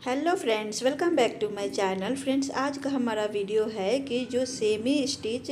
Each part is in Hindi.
Hello friends, welcome back to my channel. Friends, आज का हमारा वीडियो है कि जो सेमी स्टिच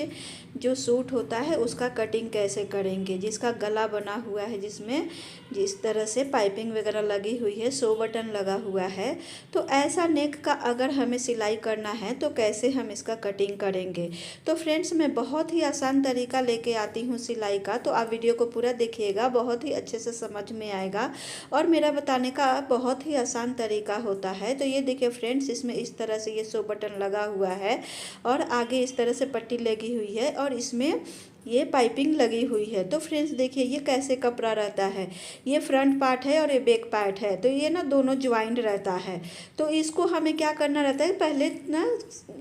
जो सूट होता है उसका कटिंग कैसे करेंगे, जिसका गला बना हुआ है, जिसमें जिस तरह से पाइपिंग वगैरह लगी हुई है, 100 बटन लगा हुआ है। तो ऐसा नेक का अगर हमें सिलाई करना है तो कैसे हम इसका कटिंग करेंगे। तो फ्रेंड्स, मैं बहुत ही आसान तरीका लेके आती हूँ सिलाई का, तो आप वीडियो को पूरा देखिएगा, बहुत ही अच्छे से समझ में आएगा और मेरा बताने का बहुत ही आसान तरीका होता है। तो ये देखिए फ्रेंड्स, इसमें इस तरह से ये 100 बटन लगा हुआ है और आगे इस तरह से पट्टी लगी हुई है और इसमें ये पाइपिंग लगी हुई है। तो फ्रेंड्स देखिए ये कैसे कपड़ा रहता है, ये फ्रंट पार्ट है और ये बैक पार्ट है, तो ये ना दोनों ज्वाइंट रहता है। तो इसको हमें क्या करना रहता है, पहले ना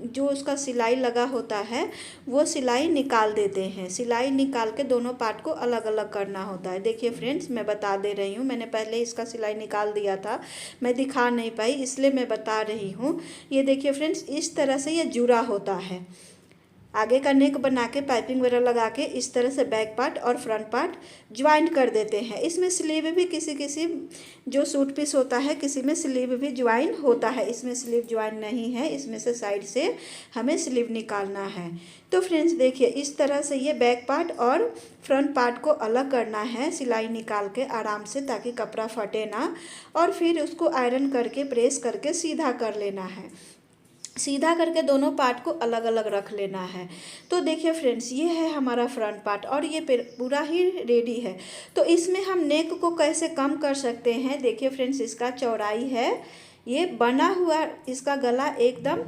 जो उसका सिलाई लगा होता है वो सिलाई निकाल देते हैं। सिलाई निकाल के दोनों पार्ट को अलग अलग करना होता है। देखिए फ्रेंड्स, मैं बता दे रही हूँ, मैंने पहले इसका सिलाई निकाल दिया था, मैं दिखा नहीं पाई इसलिए मैं बता रही हूँ। ये देखिए फ्रेंड्स, इस तरह से ये जुड़ा होता है। आगे का नेक बना के पाइपिंग वगैरह लगा के इस तरह से बैक पार्ट और फ्रंट पार्ट ज्वाइंट कर देते हैं। इसमें स्लीव भी किसी किसी जो सूट पीस होता है किसी में स्लीव भी ज्वाइन होता है, इसमें स्लीव ज्वाइन नहीं है, इसमें से साइड से हमें स्लीव निकालना है। तो फ्रेंड्स देखिए इस तरह से ये बैक पार्ट और फ्रंट पार्ट को अलग करना है सिलाई निकाल के आराम से, ताकि कपड़ा फटे ना, और फिर उसको आयरन करके प्रेस करके सीधा कर लेना है। सीधा करके दोनों पार्ट को अलग अलग रख लेना है। तो देखिए फ्रेंड्स, ये है हमारा फ्रंट पार्ट और ये पूरा ही रेडी है। तो इसमें हम नेक को कैसे कम कर सकते हैं। देखिए फ्रेंड्स, इसका चौड़ाई है, ये बना हुआ इसका गला एकदम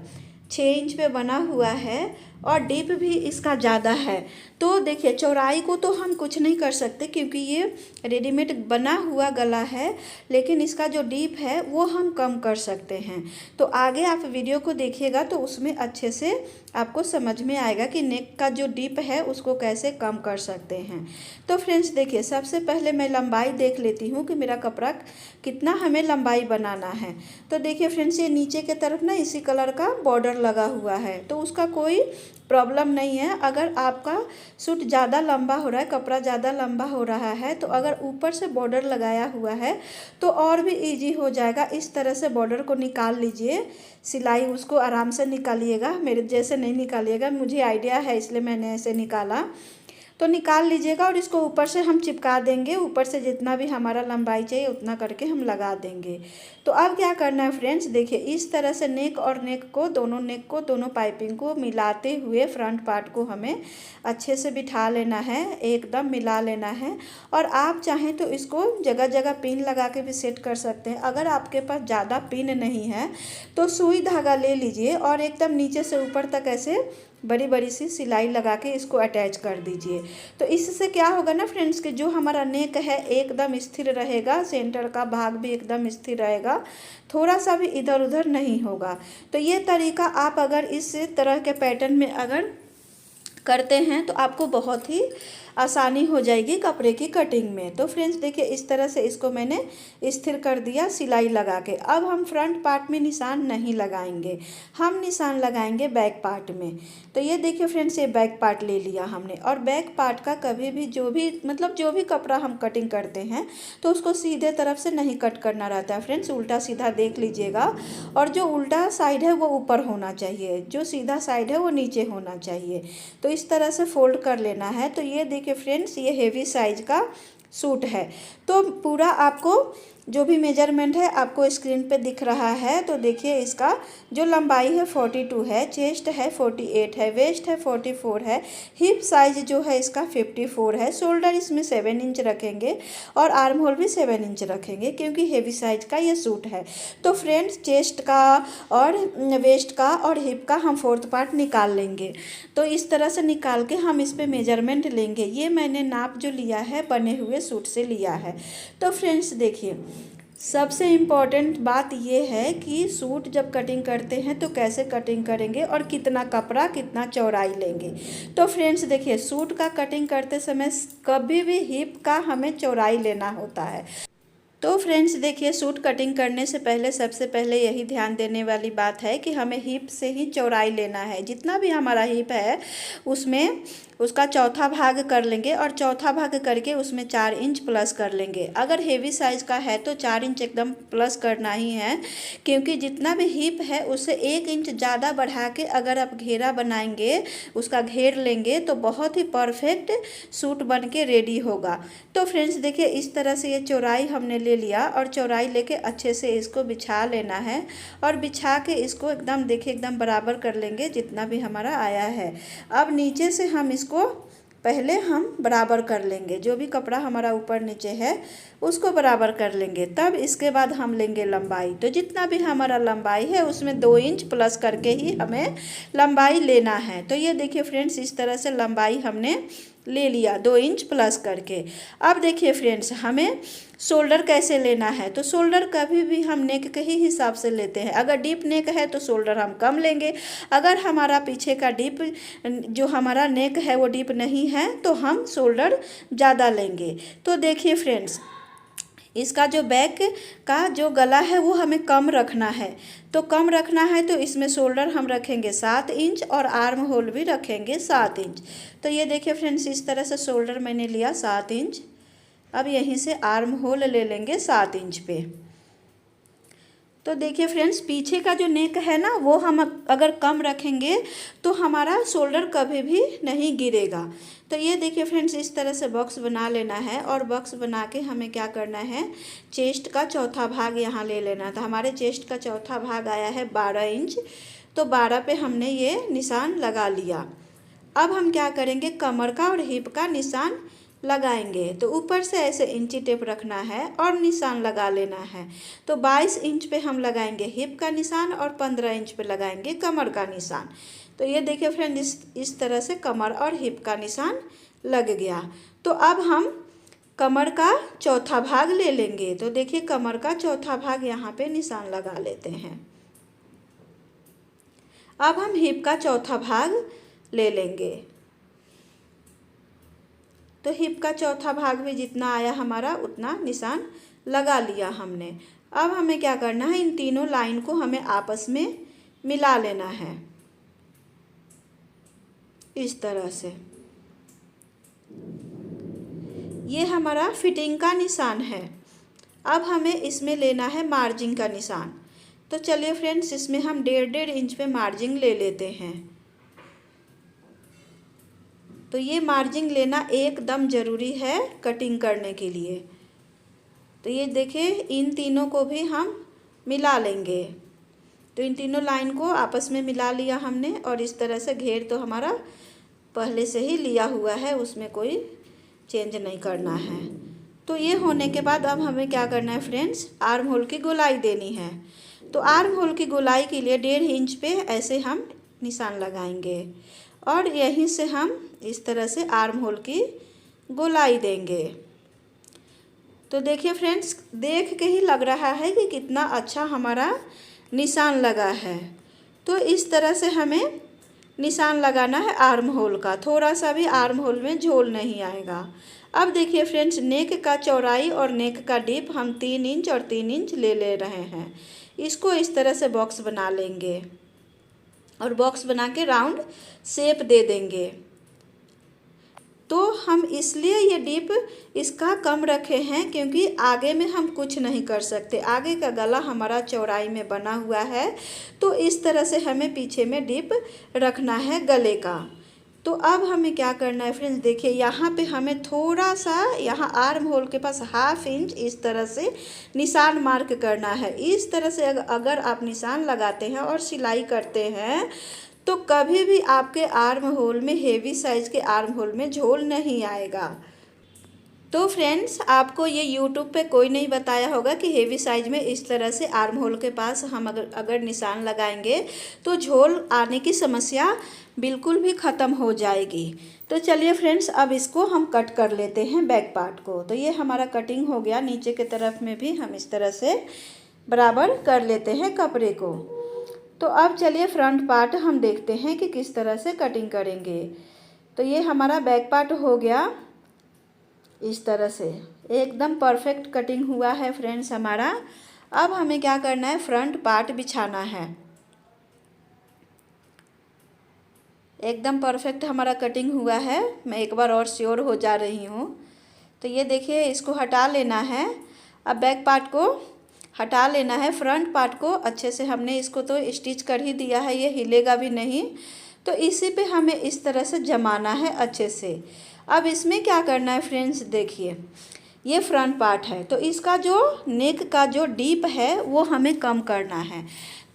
6 इंच पे बना हुआ है और डीप भी इसका ज़्यादा है। तो देखिए चौड़ाई को तो हम कुछ नहीं कर सकते क्योंकि ये रेडीमेड बना हुआ गला है, लेकिन इसका जो डीप है वो हम कम कर सकते हैं। तो आगे आप वीडियो को देखिएगा तो उसमें अच्छे से आपको समझ में आएगा कि नेक का जो डीप है उसको कैसे कम कर सकते हैं। तो फ्रेंड्स देखिए, सबसे पहले मैं लंबाई देख लेती हूँ कि मेरा कपड़ा कितना हमें लंबाई बनाना है। तो देखिए फ्रेंड्स, ये नीचे की तरफ ना इसी कलर का बॉर्डर लगा हुआ है, तो उसका कोई प्रॉब्लम नहीं है। अगर आपका सूट ज़्यादा लंबा हो रहा है, कपड़ा ज़्यादा लंबा हो रहा है, तो अगर ऊपर से बॉर्डर लगाया हुआ है तो और भी इजी हो जाएगा। इस तरह से बॉर्डर को निकाल लीजिए, सिलाई उसको आराम से निकालिएगा, मेरे जैसे नहीं निकालिएगा, मुझे आइडिया है इसलिए मैंने ऐसे निकाला। तो निकाल लीजिएगा और इसको ऊपर से हम चिपका देंगे, ऊपर से जितना भी हमारा लंबाई चाहिए उतना करके हम लगा देंगे। तो अब क्या करना है फ्रेंड्स, देखिए इस तरह से नेक और नेक को दोनों पाइपिंग को मिलाते हुए फ्रंट पार्ट को हमें अच्छे से बिठा लेना है, एकदम मिला लेना है। और आप चाहें तो इसको जगह जगह पिन लगा के भी सेट कर सकते हैं। अगर आपके पास ज़्यादा पिन नहीं है तो सुई धागा ले लीजिए और एकदम नीचे से ऊपर तक ऐसे बड़ी बड़ी सी सिलाई लगा के इसको अटैच कर दीजिए। तो इससे क्या होगा ना फ्रेंड्स, कि जो हमारा नेक है एकदम स्थिर रहेगा, सेंटर का भाग भी एकदम स्थिर रहेगा, थोड़ा सा भी इधर उधर नहीं होगा। तो ये तरीका आप अगर इस तरह के पैटर्न में अगर करते हैं तो आपको बहुत ही आसानी हो जाएगी कपड़े की कटिंग में। तो फ्रेंड्स देखिए इस तरह से इसको मैंने स्थिर कर दिया सिलाई लगा के। अब हम फ्रंट पार्ट में निशान नहीं लगाएंगे, हम निशान लगाएंगे बैक पार्ट में। तो ये देखिए फ्रेंड्स, ये बैक पार्ट ले लिया हमने और बैक पार्ट का कभी भी जो भी कपड़ा हम कटिंग करते हैं तो उसको सीधे तरफ से नहीं कट करना रहता है फ्रेंड्स, उल्टा सीधा देख लीजिएगा। और जो उल्टा साइड है वो ऊपर होना चाहिए, जो सीधा साइड है वो नीचे होना चाहिए। तो इस तरह से फोल्ड कर लेना है। तो ये देखिए फ्रेंड्स, ये हेवी साइज का सूट है। तो पूरा आपको जो भी मेजरमेंट है आपको स्क्रीन पे दिख रहा है। तो देखिए इसका जो लंबाई है 42 है, चेस्ट है 48 है, वेस्ट है 44 है, हिप साइज जो है इसका 54 है, शोल्डर इसमें 7 इंच रखेंगे और आर्म होल भी 7 इंच रखेंगे क्योंकि हेवी साइज का ये सूट है। तो फ्रेंड्स चेस्ट का और वेस्ट का और हिप का हम 4th पार्ट निकाल लेंगे। तो इस तरह से निकाल के हम इस पर मेजरमेंट लेंगे। ये मैंने नाप जो लिया है बने हुए सूट से लिया है। तो फ्रेंड्स देखिए, सबसे इम्पॉर्टेंट बात ये है कि सूट जब कटिंग करते हैं तो कैसे कटिंग करेंगे और कितना कपड़ा कितना चौड़ाई लेंगे। तो फ्रेंड्स देखिए, सूट का कटिंग करते समय कभी भी हिप का हमें चौड़ाई लेना होता है। तो फ्रेंड्स देखिए, सूट कटिंग करने से पहले सबसे पहले यही ध्यान देने वाली बात है कि हमें हिप से ही चौड़ाई लेना है। जितना भी हमारा हिप है उसमें उसका चौथा भाग कर लेंगे और चौथा भाग करके उसमें 4 इंच प्लस कर लेंगे। अगर हेवी साइज़ का है तो 4 इंच एकदम प्लस करना ही है, क्योंकि जितना भी हिप है उससे 1 इंच ज़्यादा बढ़ा के अगर आप घेरा बनाएंगे, उसका घेर लेंगे तो बहुत ही परफेक्ट सूट बन के रेडी होगा। तो फ्रेंड्स देखिए, इस तरह से ये चौड़ाई हमने ले लिया और चौड़ाई लेके अच्छे से इसको बिछा लेना है और बिछा के इसको एकदम देखिए एकदम बराबर कर लेंगे जितना भी हमारा आया है। अब नीचे से हम इसको पहले हम बराबर कर लेंगे, जो भी कपड़ा हमारा ऊपर नीचे है उसको बराबर कर लेंगे। तब इसके बाद हम लेंगे लंबाई। तो जितना भी हमारा लंबाई है उसमें 2 इंच प्लस करके ही हमें लंबाई लेना है। तो ये देखिए फ्रेंड्स, इस तरह से लंबाई हमने ले लिया 2 इंच प्लस करके। अब देखिए फ्रेंड्स, हमें शोल्डर कैसे लेना है। तो शोल्डर कभी भी हम नेक के ही हिसाब से लेते हैं। अगर डीप नेक है तो शोल्डर हम कम लेंगे, अगर हमारा पीछे का डीप जो हमारा नेक है वो डीप नहीं है तो हम शोल्डर ज़्यादा लेंगे। तो देखिए फ्रेंड्स, इसका जो बैक का जो गला है वो हमें कम रखना है। तो कम रखना है तो इसमें शोल्डर हम रखेंगे 7 इंच और आर्म होल भी रखेंगे 7 इंच। तो ये देखिए फ्रेंड्स, इस तरह से शोल्डर मैंने लिया 7 इंच। अब यहीं से आर्म होल ले लेंगे 7 इंच पे। तो देखिए फ्रेंड्स, पीछे का जो नेक है ना वो हम अगर कम रखेंगे तो हमारा शोल्डर कभी भी नहीं गिरेगा। तो ये देखिए फ्रेंड्स, इस तरह से बॉक्स बना लेना है और बॉक्स बना के हमें क्या करना है, चेस्ट का चौथा भाग यहाँ ले लेना। तो हमारे चेस्ट का चौथा भाग आया है 12 इंच। तो 12 पे हमने ये निशान लगा लिया। अब हम क्या करेंगे, कमर का और हिप का निशान लगाएंगे। तो ऊपर से ऐसे इंची टेप रखना है और निशान लगा लेना है। तो 22 इंच पे हम लगाएंगे हिप का निशान और 15 इंच पे लगाएंगे कमर का निशान। तो ये देखिए फ्रेंड, इस तरह से कमर और हिप का निशान लग गया। तो अब हम कमर का चौथा भाग ले लेंगे। तो देखिए, कमर का चौथा भाग यहाँ पे निशान लगा लेते हैं। अब हम हिप का चौथा भाग ले लेंगे। तो हिप का चौथा भाग भी जितना आया हमारा उतना निशान लगा लिया हमने। अब हमें क्या करना है, इन तीनों लाइन को हमें आपस में मिला लेना है इस तरह से। ये हमारा फिटिंग का निशान है। अब हमें इसमें लेना है मार्जिन का निशान। तो चलिए फ्रेंड्स, इसमें हम 1.5 इंच पे मार्जिन ले लेते हैं। तो ये मार्जिन लेना एकदम ज़रूरी है कटिंग करने के लिए। तो ये देखिए, इन तीनों को भी हम मिला लेंगे। तो इन तीनों लाइन को आपस में मिला लिया हमने और इस तरह से घेर तो हमारा पहले से ही लिया हुआ है, उसमें कोई चेंज नहीं करना है। तो ये होने के बाद अब हमें क्या करना है फ्रेंड्स, आर्म होल की गोलाई देनी है। तो आर्म होल की गोलाई के लिए 1.5 इंच पे ऐसे हम निशान लगाएंगे और यहीं से हम इस तरह से आर्म होल की गोलाई देंगे। तो देखिए फ्रेंड्स, देख के ही लग रहा है कि कितना अच्छा हमारा निशान लगा है। तो इस तरह से हमें निशान लगाना है आर्म होल का, थोड़ा सा भी आर्म होल में झोल नहीं आएगा। अब देखिए फ्रेंड्स, नेक का चौड़ाई और नेक का डीप हम 3 इंच और 3 इंच ले रहे हैं। इसको इस तरह से बॉक्स बना लेंगे और बॉक्स बना के राउंड शेप दे देंगे। तो हम इसलिए ये डीप इसका कम रखे हैं क्योंकि आगे में हम कुछ नहीं कर सकते, आगे का गला हमारा चौड़ाई में बना हुआ है। तो इस तरह से हमें पीछे में डीप रखना है गले का। तो अब हमें क्या करना है फ्रेंड्स, देखिए यहाँ पे हमें थोड़ा सा यहाँ आर्म होल के पास 1/2 इंच इस तरह से निशान मार्क करना है। इस तरह से अगर आप निशान लगाते हैं और सिलाई करते हैं तो कभी भी आपके आर्म होल में, हेवी साइज़ के आर्म होल में झोल नहीं आएगा। तो फ्रेंड्स, आपको ये यूट्यूब पे कोई नहीं बताया होगा कि हेवी साइज में इस तरह से आर्म होल के पास हम अगर निशान लगाएंगे तो झोल आने की समस्या बिल्कुल भी ख़त्म हो जाएगी। तो चलिए फ्रेंड्स, अब इसको हम कट कर लेते हैं बैक पार्ट को। तो ये हमारा कटिंग हो गया। नीचे के तरफ में भी हम इस तरह से बराबर कर लेते हैं कपड़े को। तो अब चलिए फ्रंट पार्ट हम देखते हैं कि किस तरह से कटिंग करेंगे। तो ये हमारा बैक पार्ट हो गया इस तरह से, एकदम परफेक्ट कटिंग हुआ है फ्रेंड्स हमारा। अब हमें क्या करना है, फ्रंट पार्ट बिछाना है। एकदम परफेक्ट हमारा कटिंग हुआ है। मैं एक बार और श्योर हो जा रही हूँ। तो ये देखिए, इसको हटा लेना है। अब बैक पार्ट को हटा लेना है। फ्रंट पार्ट को अच्छे से हमने इसको तो स्टिच कर ही दिया है, ये हिलेगा भी नहीं। तो इसी पे हमें इस तरह से जमाना है अच्छे से। अब इसमें क्या करना है फ्रेंड्स, देखिए ये फ्रंट पार्ट है, तो इसका जो नेक का जो डीप है वो हमें कम करना है।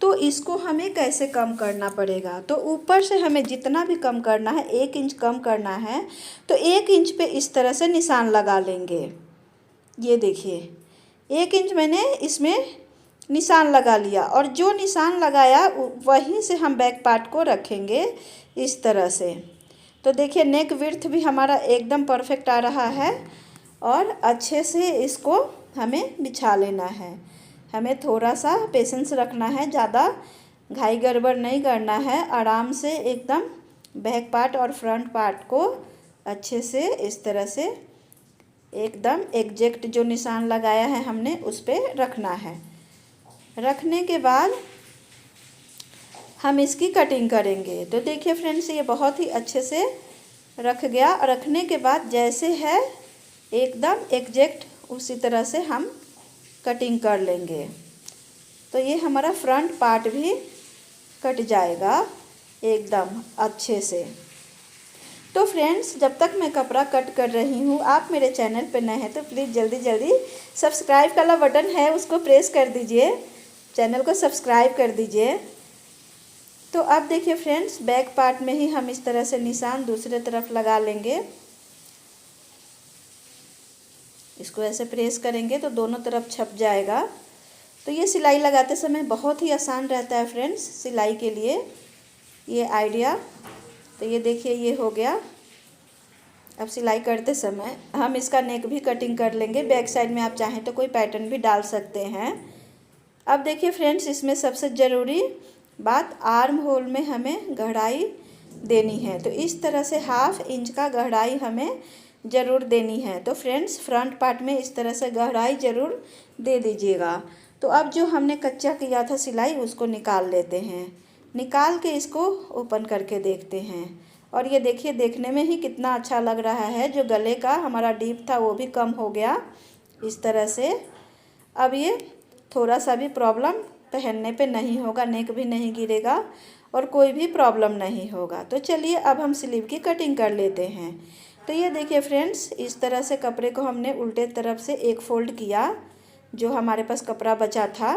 तो इसको हमें कैसे कम करना पड़ेगा, तो ऊपर से हमें जितना भी कम करना है 1 इंच कम करना है। तो 1 इंच पे इस तरह से निशान लगा लेंगे। ये देखिए 1 इंच मैंने इसमें निशान लगा लिया, और जो निशान लगाया वहीं से हम बैक पार्ट को रखेंगे इस तरह से। तो देखिए नेक विड्थ भी हमारा एकदम परफेक्ट आ रहा है, और अच्छे से इसको हमें बिछा लेना है। हमें थोड़ा सा पेशेंस रखना है, ज़्यादा घाई गड़बड़ नहीं करना है। आराम से एकदम बैक पार्ट और फ्रंट पार्ट को अच्छे से इस तरह से एकदम एग्जैक्ट जो निशान लगाया है हमने उस पर रखना है। रखने के बाद हम इसकी कटिंग करेंगे। तो देखिए फ्रेंड्स, ये बहुत ही अच्छे से रख गया। रखने के बाद जैसे है एकदम एग्जैक्ट उसी तरह से हम कटिंग कर लेंगे। तो ये हमारा फ्रंट पार्ट भी कट जाएगा एकदम अच्छे से। तो फ्रेंड्स, जब तक मैं कपड़ा कट कर रही हूँ, आप मेरे चैनल पर नए हैं तो प्लीज़ जल्दी जल्दी सब्सक्राइब वाला बटन है उसको प्रेस कर दीजिए, चैनल को सब्सक्राइब कर दीजिए। तो अब देखिए फ्रेंड्स, बैक पार्ट में ही हम इस तरह से निशान दूसरे तरफ लगा लेंगे। इसको ऐसे प्रेस करेंगे तो दोनों तरफ छप जाएगा। तो ये सिलाई लगाते समय बहुत ही आसान रहता है फ्रेंड्स, सिलाई के लिए ये आइडिया। तो ये देखिए ये हो गया। अब सिलाई करते समय हम इसका नेक भी कटिंग कर लेंगे। बैक साइड में आप चाहें तो कोई पैटर्न भी डाल सकते हैं। अब देखिए फ्रेंड्स, इसमें सबसे ज़रूरी बात, आर्म होल में हमें गहराई देनी है। तो इस तरह से 1/2 इंच का गहराई हमें ज़रूर देनी है। तो फ्रेंड्स, फ्रंट पार्ट में इस तरह से गहराई ज़रूर दे दीजिएगा। तो अब जो हमने कच्चा किया था सिलाई उसको निकाल लेते हैं। निकाल के इसको ओपन करके देखते हैं, और ये देखिए देखने में ही कितना अच्छा लग रहा है। जो गले का हमारा डीप था वो भी कम हो गया इस तरह से। अब ये थोड़ा सा भी प्रॉब्लम पहनने पे नहीं होगा, नेक भी नहीं गिरेगा और कोई भी प्रॉब्लम नहीं होगा। तो चलिए अब हम स्लीव की कटिंग कर लेते हैं। तो ये देखिए फ्रेंड्स, इस तरह से कपड़े को हमने उल्टे तरफ से एक फ़ोल्ड किया। जो हमारे पास कपड़ा बचा था,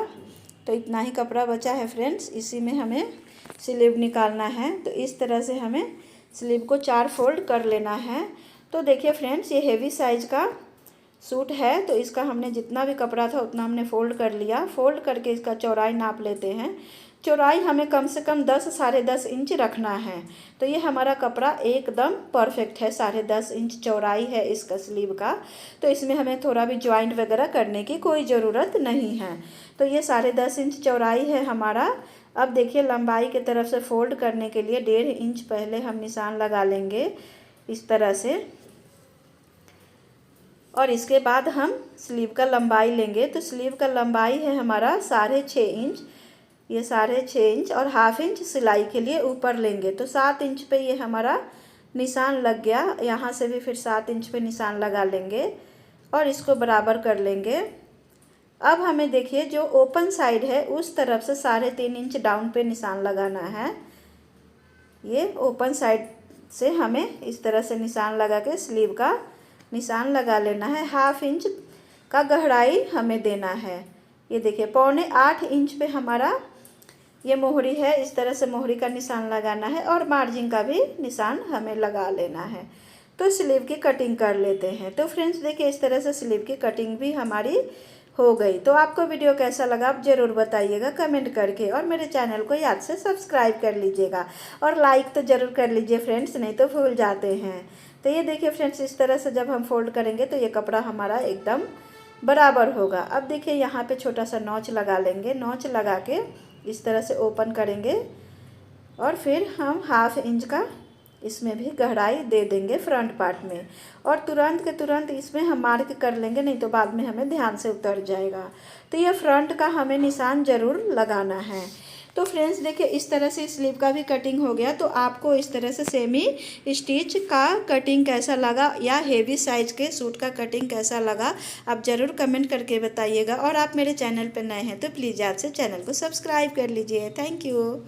तो इतना ही कपड़ा बचा है फ्रेंड्स, इसी में हमें स्लीव निकालना है। तो इस तरह से हमें स्लीव को 4 फोल्ड कर लेना है। तो देखिए फ्रेंड्स, ये हेवी साइज का सूट है, तो इसका हमने जितना भी कपड़ा था उतना हमने फ़ोल्ड कर लिया। फ़ोल्ड करके इसका चौड़ाई नाप लेते हैं। चौड़ाई हमें कम से कम 10 साढ़े 10 इंच रखना है। तो ये हमारा कपड़ा एकदम परफेक्ट है। 10.5 इंच चौड़ाई है इसका स्लीव का। तो इसमें हमें थोड़ा भी जॉइंट वगैरह करने की कोई ज़रूरत नहीं है। तो ये 10.5 इंच चौड़ाई है हमारा। अब देखिए लंबाई की तरफ से फ़ोल्ड करने के लिए 1.5 इंच पहले हम निशान लगा लेंगे इस तरह से, और इसके बाद हम स्लीव का लंबाई लेंगे। तो स्लीव का लंबाई है हमारा 6.5 इंच। ये 6.5 इंच और 1/2 इंच सिलाई के लिए ऊपर लेंगे। तो 7 इंच पे ये हमारा निशान लग गया। यहाँ से भी फिर 7 इंच पे निशान लगा लेंगे और इसको बराबर कर लेंगे। अब हमें देखिए जो ओपन साइड है उस तरफ से 3.5 इंच डाउन पे निशान लगाना है। ये ओपन साइड से हमें इस तरह से निशान लगा के स्लीव का निशान लगा लेना है। 1/2 इंच का गहराई हमें देना है। ये देखिए 7.25 इंच पे हमारा ये मोहरी है। इस तरह से मोहरी का निशान लगाना है और मार्जिन का भी निशान हमें लगा लेना है। तो स्लीव की कटिंग कर लेते हैं। तो फ्रेंड्स देखिए इस तरह से स्लीव की कटिंग भी हमारी हो गई। तो आपको वीडियो कैसा लगा आप ज़रूर बताइएगा कमेंट करके, और मेरे चैनल को याद से सब्सक्राइब कर लीजिएगा और लाइक तो ज़रूर कर लीजिए फ्रेंड्स, नहीं तो भूल जाते हैं। तो ये देखिए फ्रेंड्स, इस तरह से जब हम फोल्ड करेंगे तो ये कपड़ा हमारा एकदम बराबर होगा। अब देखिए यहाँ पे छोटा सा नॉच लगा लेंगे। नॉच लगा के इस तरह से ओपन करेंगे और फिर हम 1/2 इंच का इसमें भी गहराई दे देंगे फ्रंट पार्ट में, और तुरंत के तुरंत इसमें हम मार्क कर लेंगे, नहीं तो बाद में हमें ध्यान से उतर जाएगा। तो ये फ्रंट का हमें निशान ज़रूर लगाना है। तो फ्रेंड्स देखिए इस तरह से स्लीव का भी कटिंग हो गया। तो आपको इस तरह से सेमी स्टिच का कटिंग कैसा लगा या हेवी साइज के सूट का कटिंग कैसा लगा, आप ज़रूर कमेंट करके बताइएगा। और आप मेरे चैनल पर नए हैं तो प्लीज़ याद से चैनल को सब्सक्राइब कर लीजिए। Thank you.